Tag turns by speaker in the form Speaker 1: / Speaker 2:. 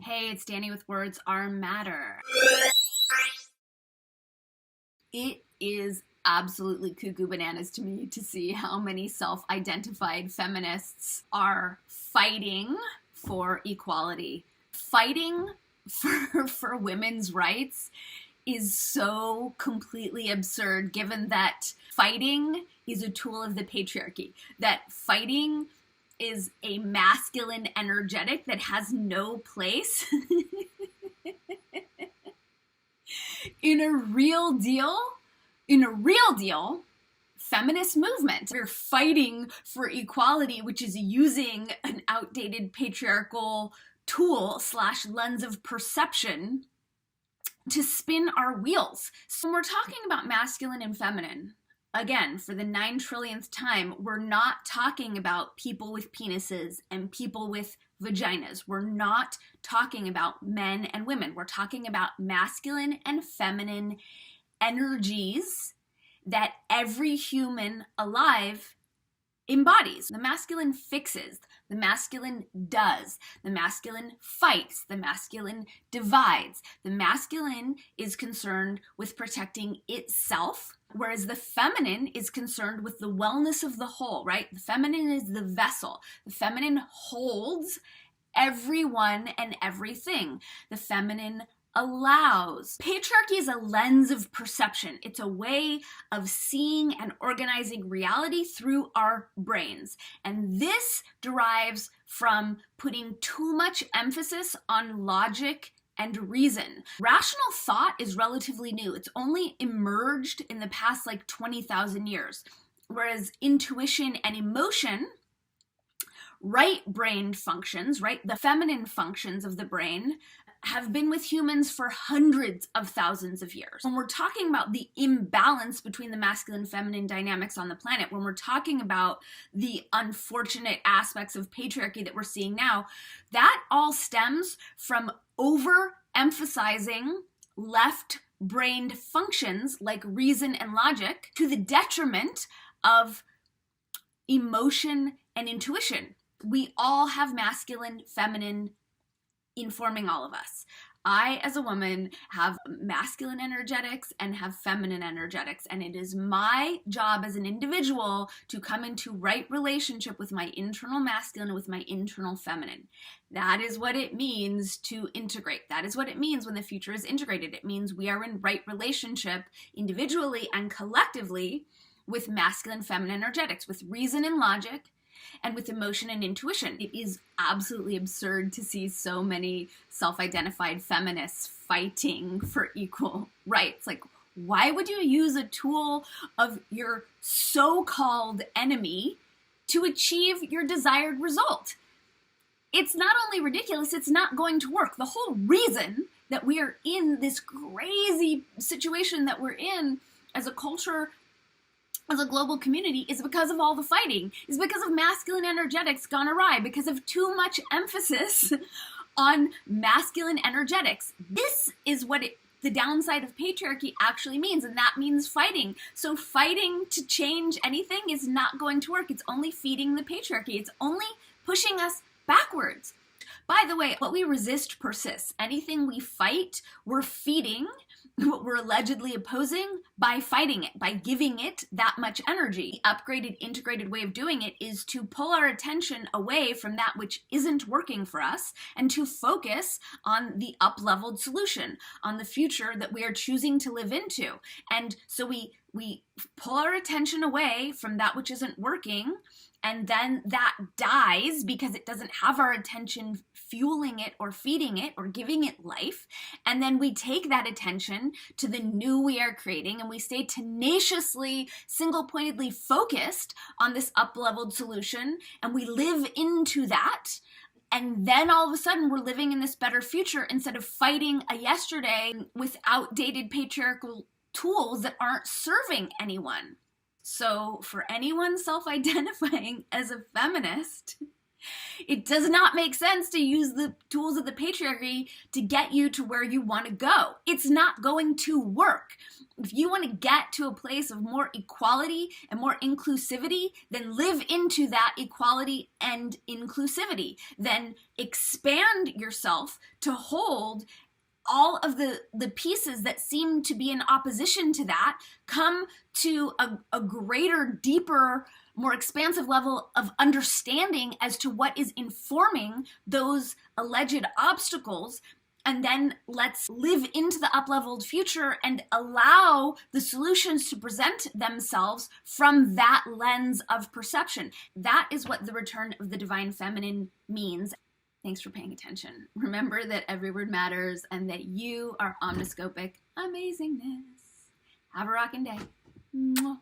Speaker 1: Hey, it's Danny with Words Are Matter. It is absolutely cuckoo bananas to me to see how many self-identified feminists are fighting for equality. Fighting for women's rights is so completely absurd given that fighting is a tool of the patriarchy, that fighting is a masculine energetic that has no place in a real deal, feminist movement. We're fighting for equality, which is using an outdated patriarchal tool / lens of perception to spin our wheels. So when we're talking about masculine and feminine, again, for the 9 trillionth time, we're not talking about people with penises and people with vaginas. We're not talking about men and women. We're talking about masculine and feminine energies that every human alive embodies. The masculine fixes, the masculine does, the masculine fights, the masculine divides. The masculine is concerned with protecting itself, whereas the feminine is concerned with the wellness of the whole, right? The feminine is the vessel. The feminine holds everyone and everything. The feminine allows. Patriarchy is a lens of perception. It's a way of seeing and organizing reality through our brains. And this derives from putting too much emphasis on logic and reason. Rational thought is relatively new. It's only emerged in the past 20,000 years. Whereas intuition and emotion, right-brained functions, right, the feminine functions of the brain, have been with humans for hundreds of thousands of years. When we're talking about the imbalance between the masculine and feminine dynamics on the planet, when we're talking about the unfortunate aspects of patriarchy that we're seeing now, that all stems from overemphasizing left-brained functions like reason and logic to the detriment of emotion and intuition. We all have masculine, feminine informing all of us. I, as a woman, have masculine energetics and have feminine energetics, and it is my job as an individual to come into right relationship with my internal masculine and with my internal feminine. That is what it means to integrate. That is what it means when the future is integrated. It means we are in right relationship individually and collectively with masculine, feminine energetics, with reason and logic, and with emotion and intuition. It is absolutely absurd to see so many self-identified feminists fighting for equal rights. Why would you use a tool of your so-called enemy to achieve your desired result? It's not only ridiculous, it's not going to work. The whole reason that we are in this crazy situation that we're in as a culture, as a global community, is because of all the fighting, is because of masculine energetics gone awry, because of too much emphasis on masculine energetics. This is what the downside of patriarchy actually means, and that means fighting. So fighting to change anything is not going to work. It's only feeding the patriarchy. It's only pushing us backwards. By the way, what we resist persists. Anything we fight, we're feeding what we're allegedly opposing by fighting it, by giving it that much energy. The upgraded, integrated way of doing it is to pull our attention away from that which isn't working for us and to focus on the up-leveled solution, on the future that we are choosing to live into. And so we pull our attention away from that which isn't working, and then that dies because it doesn't have our attention fueling it or feeding it or giving it life. And then we take that attention to the new we are creating, and we stay tenaciously, single-pointedly focused on this up-leveled solution, and we live into that. And then all of a sudden we're living in this better future instead of fighting a yesterday with outdated patriarchal tools that aren't serving anyone. So for anyone self-identifying as a feminist, It does not make sense to use the tools of the patriarchy to get you to where you want to go. It's not going to work. If you want to get to a place of more equality and more inclusivity, then live into that equality and inclusivity. Then expand yourself to hold all of the pieces that seem to be in opposition to that. Come to a greater, deeper, more expansive level of understanding as to what is informing those alleged obstacles. And then let's live into the up-leveled future and allow the solutions to present themselves from that lens of perception. That is what the return of the divine feminine means. Thanks for paying attention. Remember that every word matters and that you are omniscopic amazingness. Have a rockin' day. Mwah.